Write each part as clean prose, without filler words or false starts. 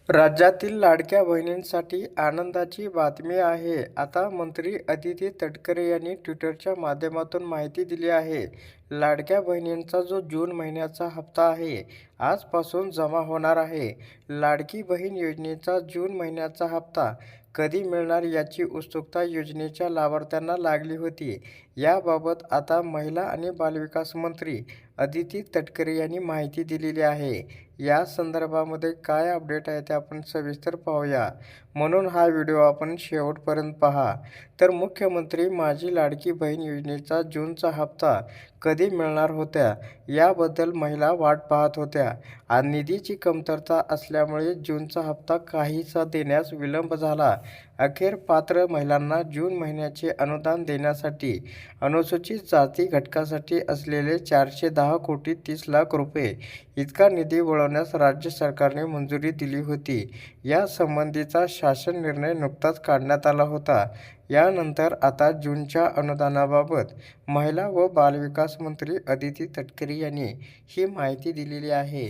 राज्यातील लाडक्या बहिणींसाठी आनंदाची बातमी आहे. आता मंत्री अदिती तटकरे यांनी ट्विटरच्या माध्यमातून माहिती दिली आहे. लाडक्या बहिणींचा जो जून महिन्याचा हप्ता आहे, आजपासून जमा होणार आहे. लाडकी बहीण योजनेचा जून महिन्याचा हप्ता कधी मिळणार याची उत्सुकता योजनेच्या लाभार्थ्यांना लागली होती. याबाबत आता महिला आणि बालविकास मंत्री अदिती तटकरे यांनी माहिती दिलेली आहे. या संदर्भामध्ये काय अपडेट आहे ते आपण सविस्तर पाहूया, म्हणून हा व्हिडिओ आपण शेवटपर्यंत पहा. तर मुख्यमंत्री माझी लाडकी बहीण योजनेचा जूनचा हप्ता कधी मिळणार होत्या याबद्दल महिला वाट पाहत होत्या. आज निधीची कमतरता असल्यामुळे जूनचा हप्ता काहीसा देण्यास विलंब झाला. अखेर पात्र महिलांना जून महिन्याचे अनुदान देण्यासाठी अनुसूचित जाती घटकासाठी असलेले 410 कोटी 30 लाख रुपये इतका निधी वळवण्यास राज्य सरकारने मंजुरी दिली होती. यासंबंधीचा शासन निर्णय नुकताच काढण्यात आला होता. यानंतर आता जूनच्या अनुदानाबाबत महिला व बालविकास मंत्री अदिती तटकरे यांनी ही माहिती दिलेली आहे.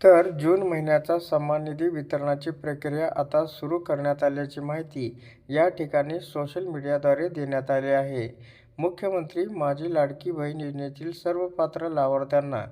तर जून महिन्याचा सन्मान निधी वितरणाची प्रक्रिया आता सुरू करण्यात आल्याची माहिती या ठिकाणी सोशल मीडियाद्वारे देण्यात आली आहे. मुख्यमंत्री माझी लाडकी बहीण योजनेतील सर्व पात्र लाभार्थ्यांना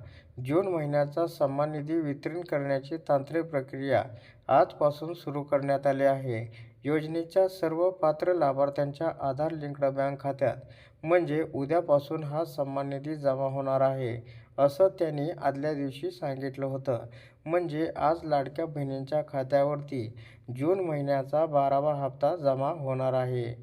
जून महिन्याचा सन्मान निधी वितरण करण्याची तांत्रिक प्रक्रिया आजपासून सुरू करण्यात आली आहे. योजनेच्या सर्व पात्र लाभार्थ्यांच्या आधार लिंक्ड बँक खात्यात म्हणजे उद्यापासून हा सन्मान निधी जमा होणार आहे, असं त्यांनी आदल्या दिवशी सांगितलं होतं. म्हणजे आज लाडक्या बहिणींच्या खात्यावरती जून महिन्याचा 12वा हप्ता जमा होणार आहे.